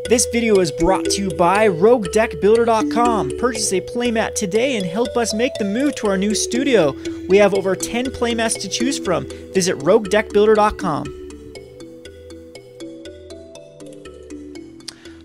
This video is brought to you by Roguedeckbuilder.com. Purchase a playmat today and help us make the move to our new studio. We have over 10 playmats to choose from. Visit Roguedeckbuilder.com.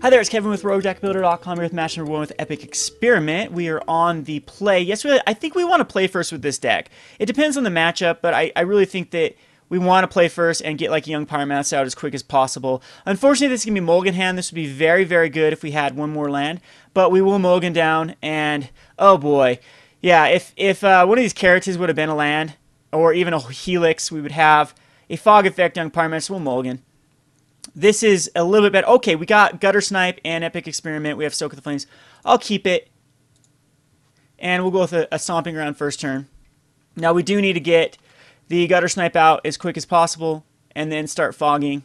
Hi there, it's Kevin with Roguedeckbuilder.com here with match number 1 with Epic Experiment. We are on the play. Yes, I think we want to play first with this deck. It depends on the matchup, but I really think that we want to play first and get like a young Pyromancer out as quick as possible. Unfortunately, this is going to be Mulligan hand. This would be very, very good if we had one more land. But we will Mulligan down, and oh boy. Yeah, if one of these characters would have been a land, or even a Helix, we would have a Fog Effect, young Pyromancer, we'll Mulligan. This is a little bit better. Okay, we got Gutter Snipe and Epic Experiment. We have Soak of the Flames. I'll keep it. And we'll go with a Stomping Ground first turn. Now, we do need to get the Gutter Snipe out as quick as possible and then start fogging.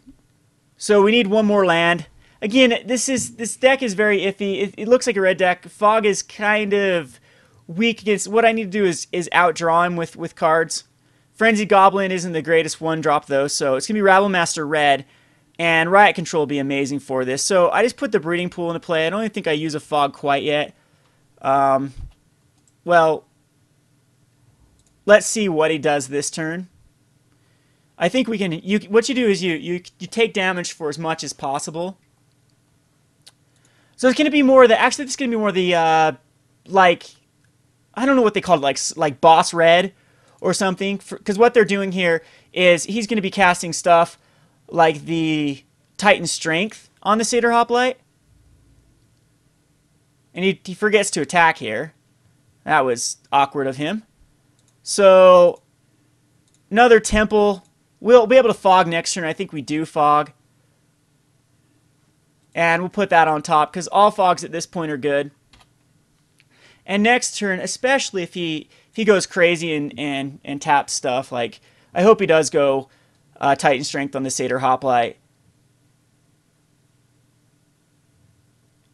So we need one more land. Again, this deck is very iffy. It looks like a red deck. Fog is kind of weak against... What I need to do is outdraw him with cards. Frenzied Goblin isn't the greatest one drop, though, so it's going to be Rabble Master red. And Riot Control will be amazing for this. So I just put the Breeding Pool into play. I don't even think I use a Fog quite yet. Well, let's see what he does this turn. I think we can... what you do is you take damage for as much as possible. So it's going to be more the... Actually, this is going to be more the... like... I don't know what they call it. Like Boss Red or something. Because what they're doing here is he's going to be casting stuff like the Titan Strength on the Satyr Hoplite. And he forgets to attack here. That was awkward of him. So, another Temple. We'll be able to Fog next turn. I think we do Fog. And we'll put that on top, because all Fogs at this point are good. And next turn, especially if he goes crazy and taps stuff, like, I hope he does go Titan Strength on the Satyr Hoplite.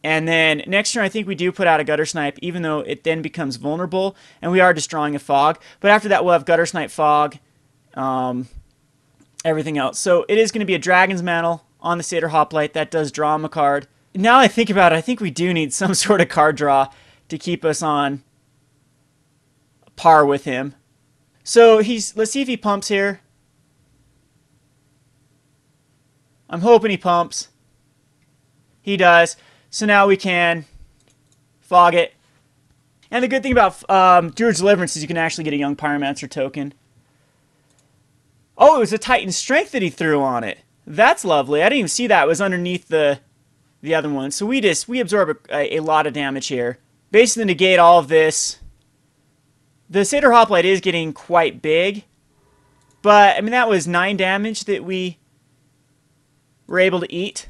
And then next turn, I think we do put out a Gutter Snipe, even though it then becomes vulnerable, and we are destroying a Fog. But after that, we'll have Gutter Snipe, Fog, everything else. So it is going to be a Dragon's Mantle on the Satyr Hoplite. That does draw him a card. Now I think about it, I think we do need some sort of card draw to keep us on par with him. So let's see if he pumps here. I'm hoping he pumps. He does. So now we can Fog it. And the good thing about Druid's Deliverance is you can actually get a young Pyromancer token. Oh, it was a Titan Strength that he threw on it. That's lovely. I didn't even see that. It was underneath the other one. So we absorb a lot of damage here. Basically negate all of this. The Satyr Hoplite is getting quite big. But, I mean, that was 9 damage that we were able to eat.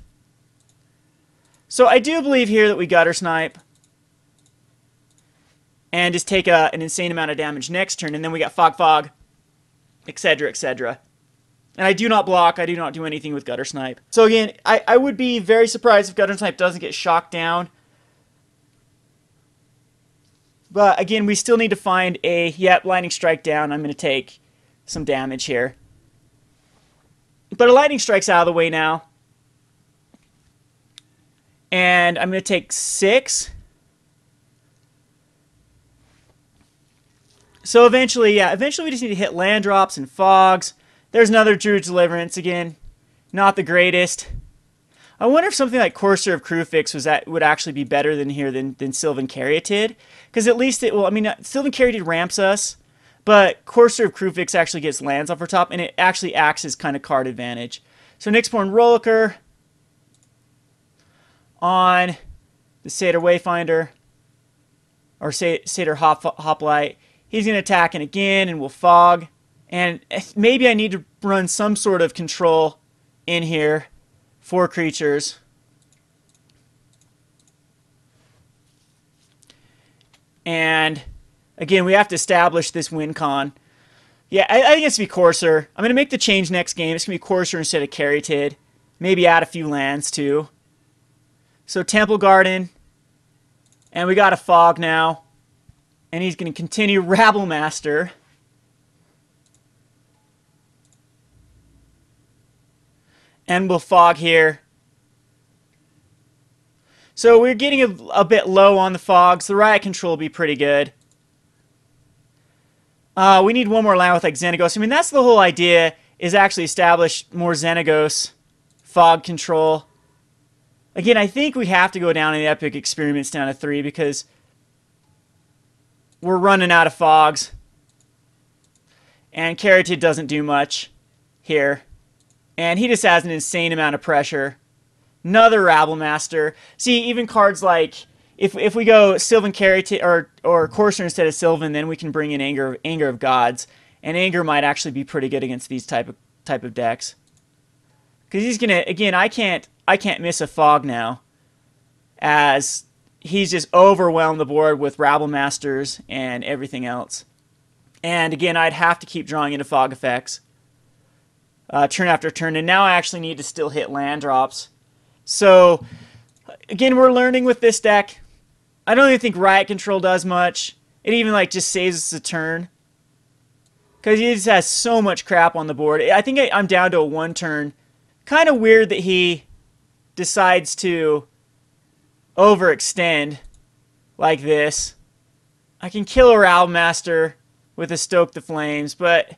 So I do believe here that we Gutter Snipe and just take an insane amount of damage next turn, and then we got Fog, etc., etc. And I do not block, I do not do anything with Gutter Snipe. So again, I would be very surprised if Gutter Snipe doesn't get shocked down. But again, we still need to find a... Yep, Lightning Strike down. I'm going to take some damage here. But a Lightning Strike's out of the way now. And I'm going to take 6. So eventually, yeah, eventually we just need to hit land drops and fogs. There's another Druid's Deliverance. Again, not the greatest. I wonder if something like Courser of Crufix would actually be better than here than Sylvan Caryatid. Because at least it will... I mean, Sylvan Caryatid ramps us, but Courser of Crufix actually gets lands off our top, and it actually acts as kind of card advantage. So Nyxborn Rolliker on the Satyr Wayfinder, or Satyr Hoplite. He's going to attack and again, and we'll Fog. And maybe I need to run some sort of control in here for creatures. And again, we have to establish this win con. Yeah, I think it's going to be Courser. I'm going to make the change next game. It's going to be Courser instead of Caryatid. Maybe add a few lands too. So Temple Garden. And we got a Fog now. And he's going to continue Rabble Master. And we'll Fog here. So we're getting a bit low on the fogs. The riot control will be pretty good. We need one more land with like Xenagos. I mean, that's the whole idea, is actually establish more Xenagos fog control. Again, I think we have to go down in the Epic Experiments down to 3 because we're running out of fogs. And Caryatid doesn't do much here. And he just has an insane amount of pressure. Another Rabble Master. See, even cards like, if we go Sylvan Caryatid or Courser instead of Sylvan, then we can bring in Anger of Gods. And Anger might actually be pretty good against these type of decks. Because he's gonna, again, I can't miss a fog now, as he's just overwhelmed the board with Rabble Masters and everything else. And again, I'd have to keep drawing into fog effects turn after turn. And now I actually need to still hit land drops. So again, we're learning with this deck. I don't even think Riot Control does much. It even like just saves us a turn, because he just has so much crap on the board. I think I'm down to a 1 turn. Kind of weird that he decides to overextend like this. I can kill a Rabble Master with a Stoke the Flames, but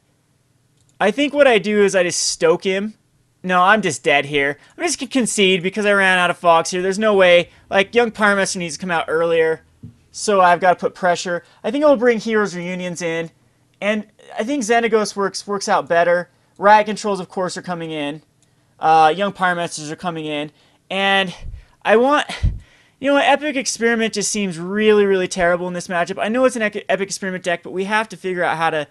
I think what I do is I just stoke him. No, I'm just dead here. I'm just going to concede because I ran out of fogs here. There's no way. Like, Young Pyromancer needs to come out earlier, so I've got to put pressure. I think I'll bring Heroes Reunions in, and I think Xenagos works out better. Riot Controls, of course, are coming in. Young Pyromancers are coming in. And I want... You know, Epic Experiment just seems really, really terrible in this matchup. I know it's an Epic Experiment deck, but we have to figure out how to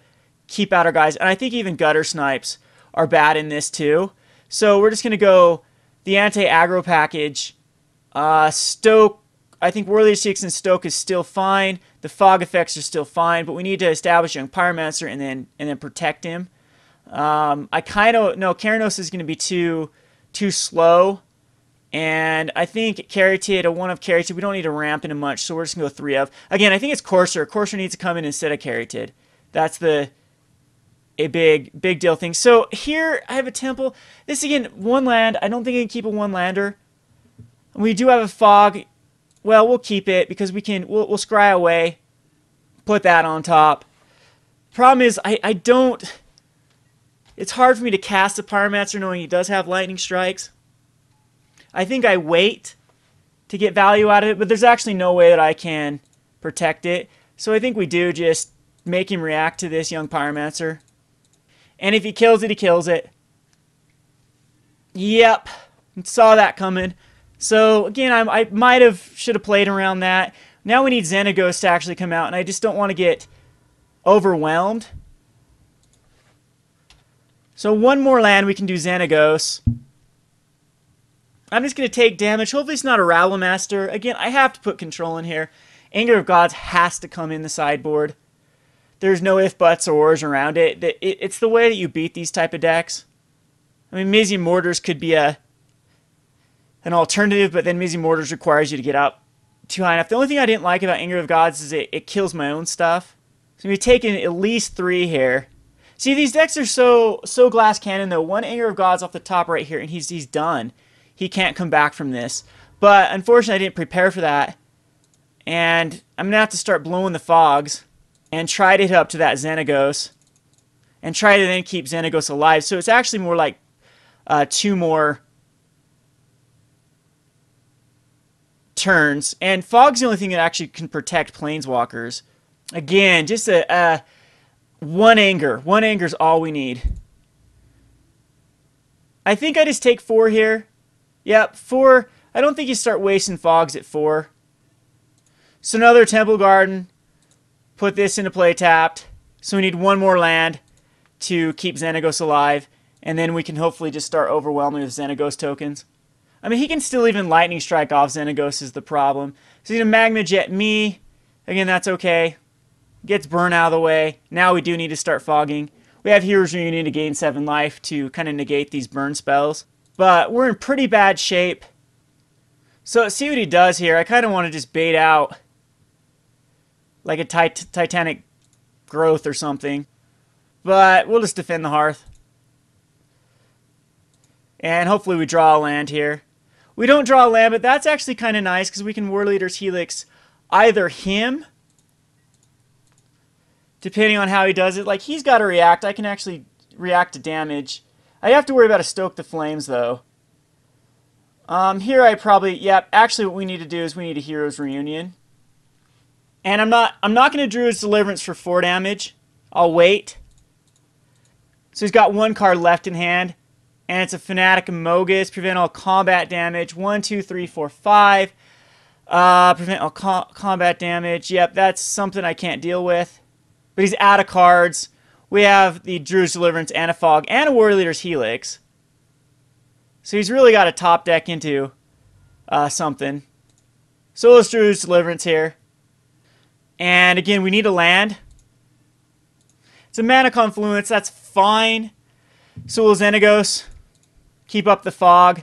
keep out our guys. And I think even Gutter Snipes are bad in this too. So we're just going to go the anti-aggro package. Stoke, I think Worthy of Six and Stoke is still fine. The fog effects are still fine, but we need to establish Young Pyromancer and then protect him. I kind of... No, Keranos is going to be too slow. And I think Caryatid, a 1 of Caryatid, we don't need to ramp into much, so we're just going to go 3 of. Again, I think it's Courser. Courser needs to come in instead of Caryatid. That's a big deal thing. So here I have a Temple. This, again, 1 land. I don't think I can keep a 1-lander. We do have a Fog. Well, we'll keep it because we'll scry away. Put that on top. Problem is, I don't... It's hard for me to cast a Pyromancer knowing he does have Lightning Strikes. I think I wait to get value out of it, but there's actually no way that I can protect it. So I think we do just make him react to this Young Pyromancer. And if he kills it, he kills it. Yep. Saw that coming. So again, I should have played around that. Now we need Xenagos to actually come out, and I just don't want to get overwhelmed. So 1 more land, we can do Xenagos. I'm just going to take damage. Hopefully it's not a Rabble Master. Again, I have to put control in here. Anger of Gods has to come in the sideboard. There's no if, buts, or ors around it. It's the way that you beat these type of decks. I mean, Mizzy Mortars could be an alternative, but then Mizzy Mortars requires you to get up too high enough. The only thing I didn't like about Anger of Gods is it kills my own stuff. So we've taken at least 3 here. See, these decks are so glass cannon, though. 1 Anger of Gods off the top right here, and he's done. He can't come back from this. But unfortunately, I didn't prepare for that. And I'm going to have to start blowing the fogs and try to hit up to that Xenagos. And try to then keep Xenagos alive. So it's actually more like 2 more turns. And fog's the only thing that actually can protect Planeswalkers. Again, just a 1 anger. 1 anger is all we need. I think I just take 4 here. Yep, 4. I don't think you start wasting fogs at 4. So another Temple Garden. Put this into play tapped. So we need 1 more land to keep Xenagos alive. And then we can hopefully just start overwhelming with Xenagos tokens. I mean, he can still even Lightning Strike off Xenagos is the problem. So he's going to Magma Jet me. Again, that's okay. Gets burn out of the way. Now we do need to start fogging. We have Heroes Reunion to gain 7 life to kind of negate these burn spells. But we're in pretty bad shape. So let's see what he does here. I kind of want to just bait out like a Titanic Growth or something. But we'll just defend the Hearth. And hopefully we draw a land here. We don't draw a land, but that's actually kind of nice because we can War Leader's Helix either him, depending on how he does it. Like, he's got to react. I can actually react to damage. I have to worry about a Stoke the Flames, though. Here I probably, yep, actually what we need to do is we need a Hero's Reunion. And I'm not going to Druid's Deliverance for 4 damage. I'll wait. So he's got 1 card left in hand. And it's a Fanatic Amogus. Prevent all combat damage. 1, 2, 3, 4, 5. Prevent all combat damage. Yep, that's something I can't deal with. But he's out of cards. We have the Druid's Deliverance and a Fog and a Warrior Leader's Helix. So he's really got to top deck into something. So let's Druid's Deliverance here. And again, we need a land. It's a Mana Confluence. That's fine. So will Xenagos keep up the Fog.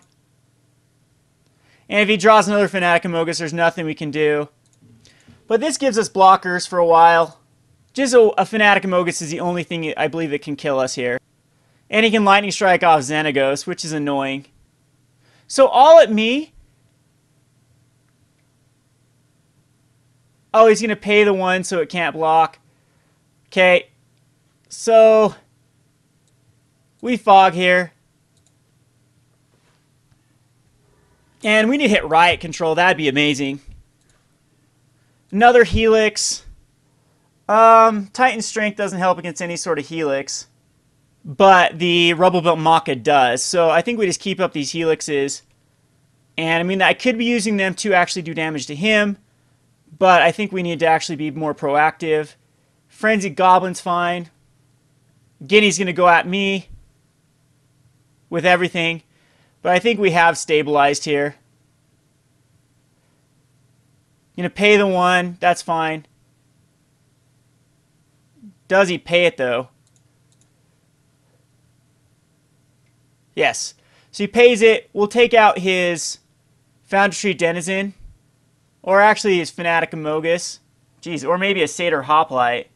And if he draws another Fanatic Amogus, there's nothing we can do. But this gives us blockers for a while. Just a Fanatic Amogus is the only thing I believe that can kill us here. And he can Lightning Strike off Xenagos, which is annoying. So all at me. Oh, he's going to pay the 1 so it can't block. Okay. So we Fog here. And we need to hit Riot Control. That'd be amazing. Another Helix. Titan Strength doesn't help against any sort of Helix. But the Rubble Built Maka does. So I think we just keep up these Helixes. And I mean, I could be using them to actually do damage to him. But I think we need to actually be more proactive. Frenzied Goblin's fine. Again, he's going to go at me with everything. But I think we have stabilized here. Going to pay the 1. That's fine. Does he pay it, though? Yes. So he pays it. We'll take out his Foundry Street Denizen. Or actually his Fanatic Amogus. Jeez, or maybe a Satyr Hoplite.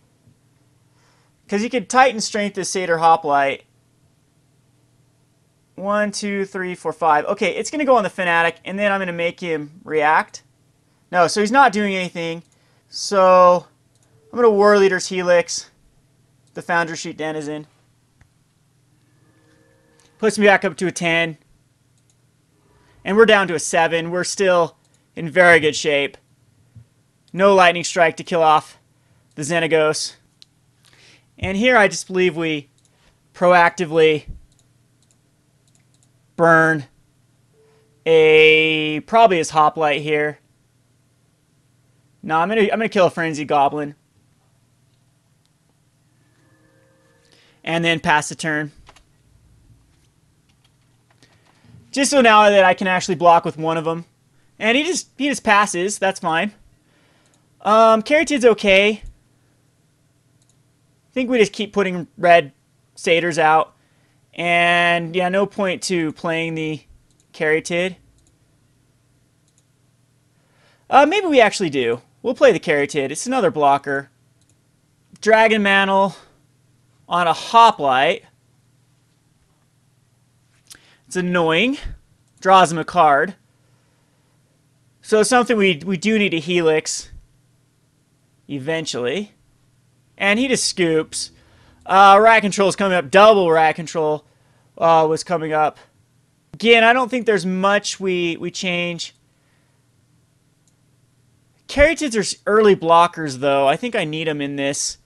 Because you could Titan Strength this Satyr Hoplite. 1, 2, 3, 4, 5. Okay, it's going to go on the Fanatic, and then I'm going to make him react. No, so he's not doing anything. So I'm going to War Leader's Helix the Foundry Street Denizen. Puts me back up to a 10. And we're down to a 7. We're still in very good shape. No Lightning Strike to kill off the Xenagos. And here I just believe we proactively burn probably his Hoplite here. No, I'm gonna kill a Frenzy Goblin. And then pass the turn. Just so now that I can actually block with one of them. And he just passes. That's fine. Caryatid's okay. I think we just keep putting red Satyrs out. And yeah, no point to playing the Caryatid. Maybe we actually do. We'll play the Caryatid. It's another blocker. Dragon Mantle on a Hoplite. It's annoying. Draws him a card. So it's something we do need a Helix eventually. And he just scoops. Riot Control is coming up. Double Riot Control was coming up. Again, I don't think there's much we change. Caryatids are early blockers, though. I think I need them in this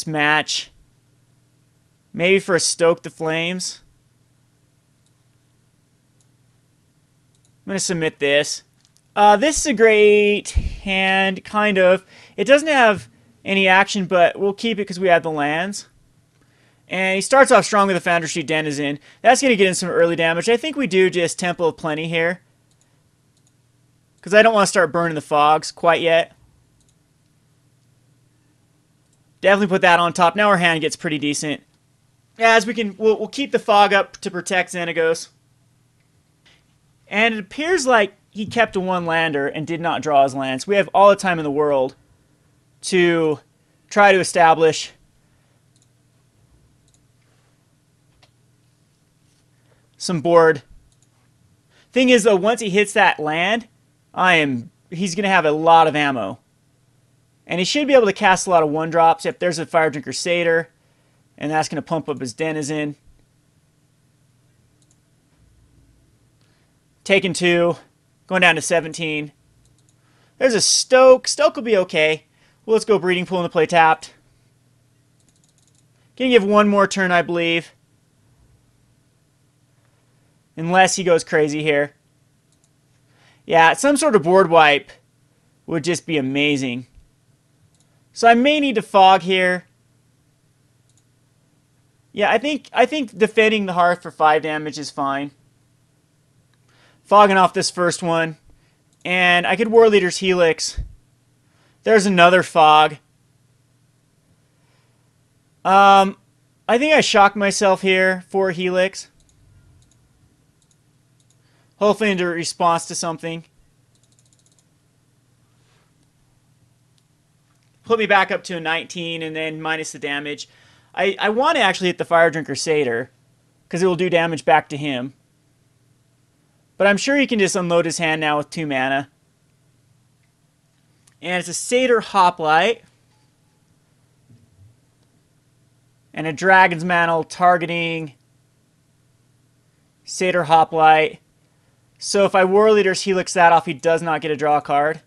match. Maybe for a Stoke the Flames. I'm going to submit this. This is a great hand, kind of. It doesn't have any action, but we'll keep it because we have the lands. And he starts off strong with the Foundry Street Denizen. That's going to get in some early damage. I think we do just Temple of Plenty here. Because I don't want to start burning the fogs quite yet. Definitely put that on top. Now our hand gets pretty decent. As we can, we'll keep the fog up to protect Xenagos. And it appears like he kept a one-lander and did not draw his lands. We have all the time in the world to try to establish some board Thing is, though, once he hits that land, he's going to have a lot of ammo. And he should be able to cast a lot of 1-drops. If there's a Fire Drinker Satyr, and that's going to pump up his Denizen. Taking 2. Going down to 17. There's a Stoke. Stoke will be okay. Well, let's go Breeding Pool into play tapped. Gonna give 1 more turn, I believe. Unless he goes crazy here. Yeah, some sort of board wipe would just be amazing. So I may need to fog here. Yeah, I think defending the Hearth for 5 damage is fine. Fogging off this first one. And I could War Leader's Helix. There's another fog. I think I shocked myself here for Helix. Hopefully in response to something. Put me back up to a 19 and then minus the damage. I want to actually hit the Fire Drinker Satyr because it will do damage back to him. But I'm sure he can just unload his hand now with 2 mana. And it's a Satyr Hoplite. And a Dragon's Mantle targeting Satyr Hoplite. So if I War Leader's Helix that off, he does not get a draw card.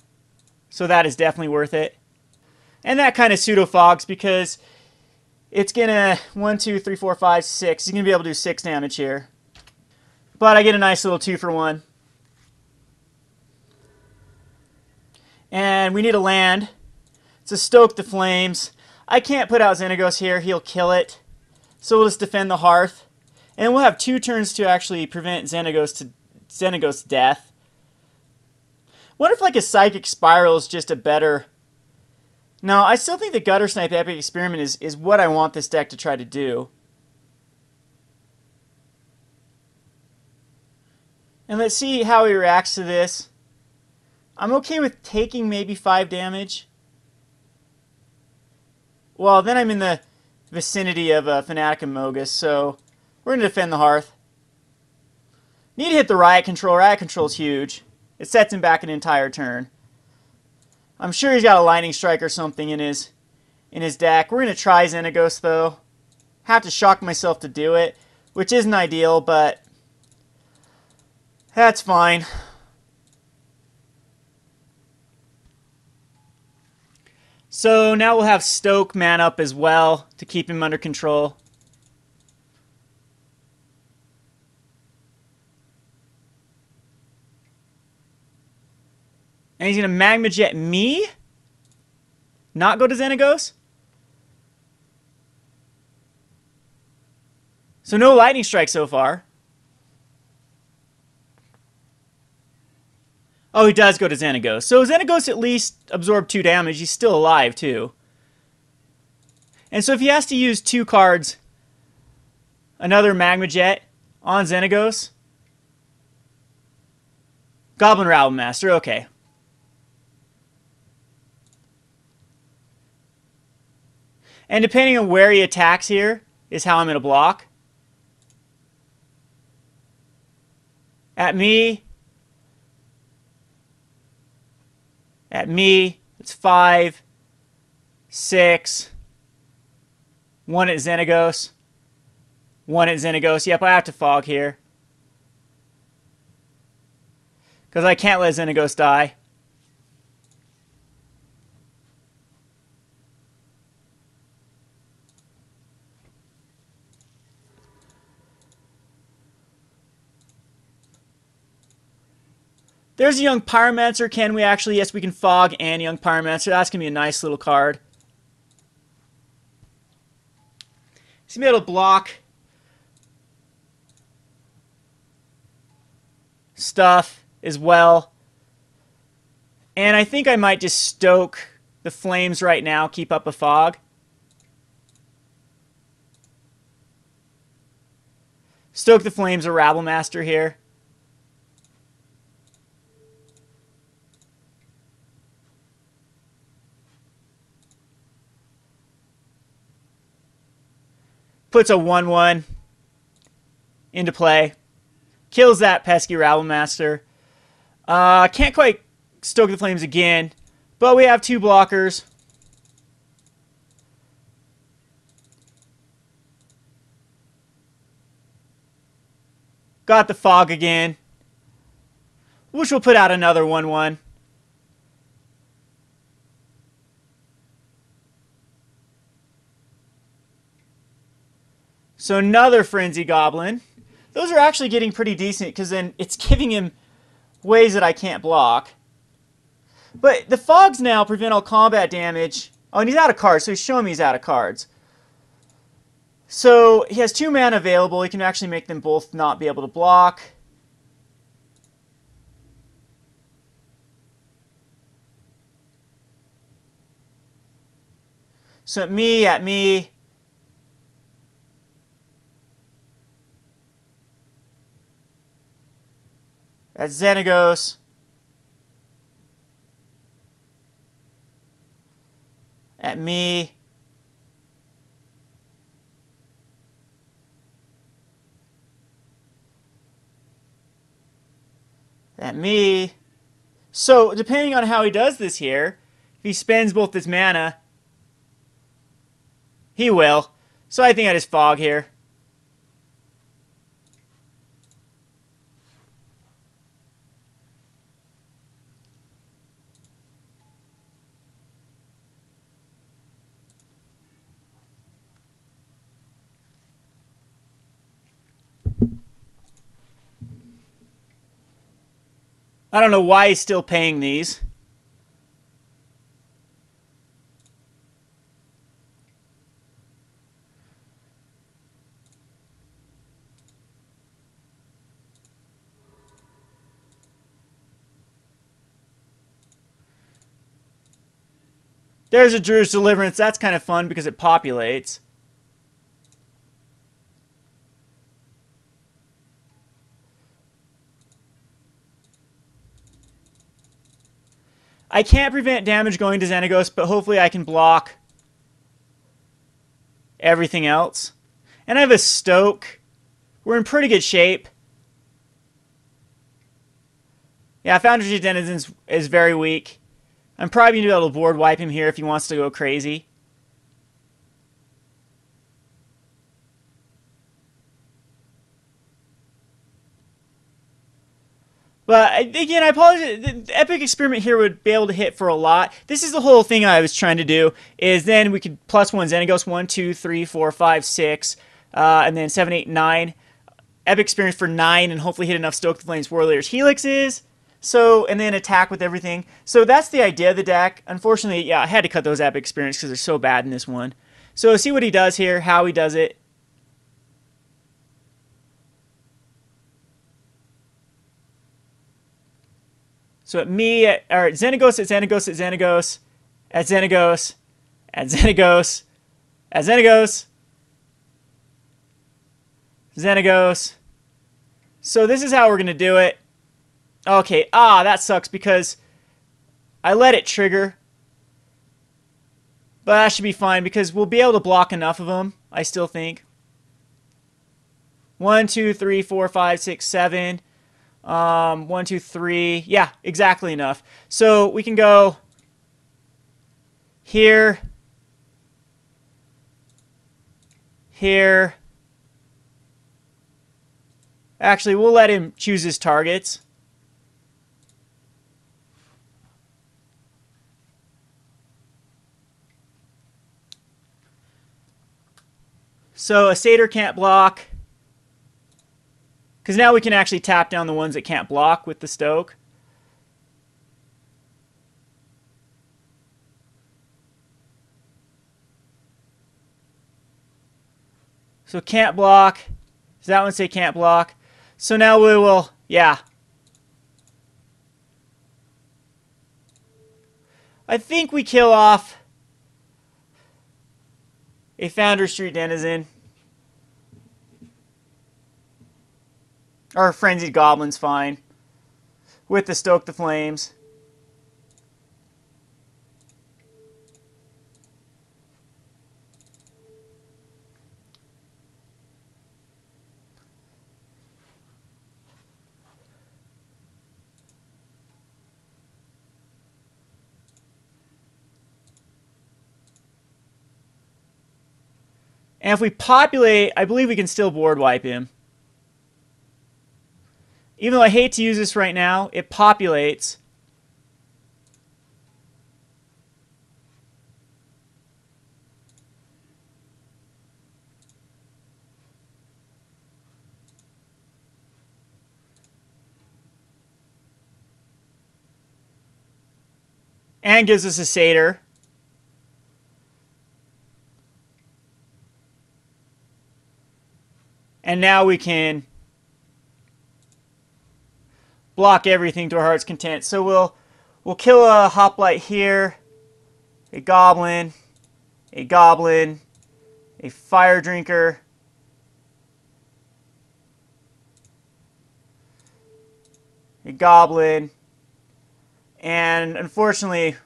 So that is definitely worth it. And that kind of pseudo-fogs because it's going to 1, 2, 3, 4, 5, 6. He's going to be able to do 6 damage here. But I get a nice little 2 for 1. And we need a land. It's a Stoke the Flames. I can't put out Xenagos here. He'll kill it. So we'll just defend the Hearth. And we'll have 2 turns to actually prevent Xenagos' death. Wonder if like a Psychic Spiral is just a better... No, I still think the Gutter Snipe Epic Experiment is what I want this deck to try to do. And let's see how he reacts to this. I'm okay with taking maybe 5 damage. Well, then I'm in the vicinity of Fanatic and Mogus, so we're going to defend the Hearth. Need to hit the Riot Control. Riot Control is huge. It sets him back an entire turn. I'm sure he's got a Lightning Strike or something in his deck. We're going to try Xenagos, though. Have to shock myself to do it, which isn't ideal, but that's fine. So now we'll have Stoke man up as well to keep him under control. And he's going to Magma Jet me? Not go to Xenagos? So no Lightning Strike so far. Oh, he does go to Xenagos. So Xenagos at least absorbed 2 damage. He's still alive, too. And so if he has to use 2 cards, another Magma Jet on Xenagos. Goblin Rabble Master, okay. And depending on where he attacks here is how I'm going to block. At me. At me. It's 5, 6. 1 at Xenagos. 1 at Xenagos. Yep, I have to fog here. Because I can't let Xenagos die. There's a Young Pyromancer. Can we actually? Yes, we can fog and Young Pyromancer. That's going to be a nice little card. He's going to be able to block stuff as well. And I think I might just stoke the Flames right now, keep up a fog. Stoke the Flames, a Rabble Master here. Puts a 1/1 into play. Kills that pesky Rabble Master. Can't quite stoke the flames again, but we have 2 blockers. Got the fog again, which will put out another 1/1. So another Frenzy Goblin. Those are actually getting pretty decent because then it's giving him ways that I can't block. But the fogs now prevent all combat damage. Oh, and he's out of cards, so he's showing me he's out of cards. So he has 2 mana available. He can actually make them both not be able to block. So at me. At Xenagos. At me. At me. So, depending on how he does this here, if he spends both his mana, he will. So I think I just fog here. I don't know why he's still paying these. There's a Druid's Deliverance. That's kind of fun because it populates. I can't prevent damage going to Xenagos, but hopefully I can block everything else. And I have a Stoke. We're in pretty good shape. Yeah, Foundry Denizen is very weak. I'm probably going to be able to board wipe him here if he wants to go crazy. But again, I apologize. The Epic Experiment here would be able to hit for a lot. This is the whole thing I was trying to do. Is then we could +1 Xenagos 1, 2, 3, 4, 5, 6, and then 7, 8, 9. Epic Experience for 9, and hopefully hit enough Stoke the Flames Warriors Helixes. So, and then attack with everything. So that's the idea of the deck. Unfortunately, yeah, I had to cut those Epic Experience because they're so bad in this one. So see what he does here, how he does it. So at me, or at Xenagos, at Xenagos, at Xenagos, at Xenagos, at Xenagos, at Xenagos, Xenagos. So this is how we're going to do it. Okay, that sucks because I let it trigger. But that should be fine because we'll be able to block enough of them, I still think. 1, 2, 3, 4, 5, 6, 7. 1, 2, 3. Yeah, exactly enough. So we can go here, here. Actually, we'll let him choose his targets. So a Satyr can't block. Because now we can actually tap down the ones that can't block with the Stoke. So can't block. Does that one say can't block? So now we will, yeah. I think we kill off a Founder Street Denizen. Or Frenzied Goblin's fine. With the Stoke the Flames. And if we populate, I believe we can still board wipe him. Even though I hate to use this right now, it populates. And gives us a satyr. And now we can block everything to our heart's content. So we'll kill a hoplite here, a goblin, a fire drinker, a goblin, and unfortunately,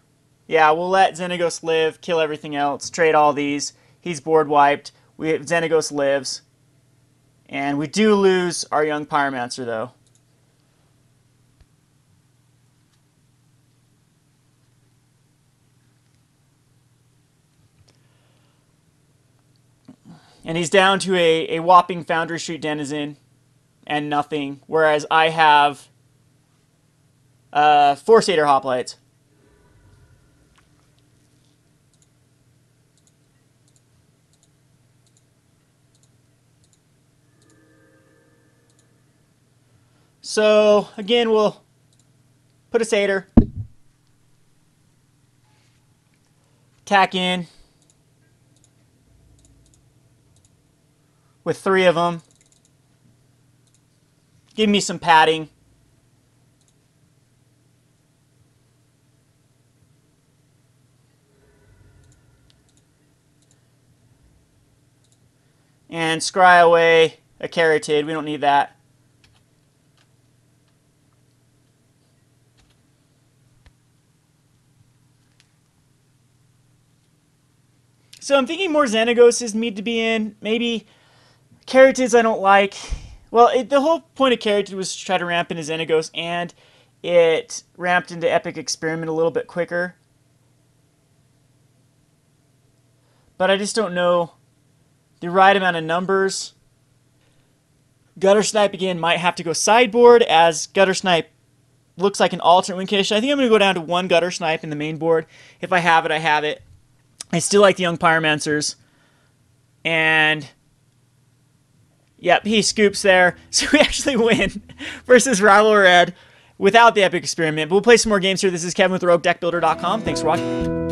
yeah, we'll let Xenagos live, kill everything else, trade all these. He's board wiped. Xenagos lives. And we do lose our young Pyromancer, though. And he's down to a whopping Foundry Street Denizen and nothing, whereas I have 4 Satyr Hoplites. So, again, we'll put a Satyr. Tack in with 3 of them. Give me some padding. And scry away a Carotid. We don't need that. So I'm thinking more Xenagoses need to be in. Maybe Carotids I don't like. Well, the whole point of Carotid was to try to ramp into Xenagos, and it ramped into Epic Experiment a little bit quicker. But I just don't know the right amount of numbers. Gutter Snipe again might have to go sideboard, as Gutter Snipe looks like an alternate win condition. I think I'm going to go down to 1 Gutter Snipe in the main board. If I have it, I have it. I still like the young Pyromancers. And yep, he scoops there. So we actually win versus Rabble Red without the Epic Experiment. But we'll play some more games here. This is Kevin with Roguedeckbuilder.com. Thanks for watching.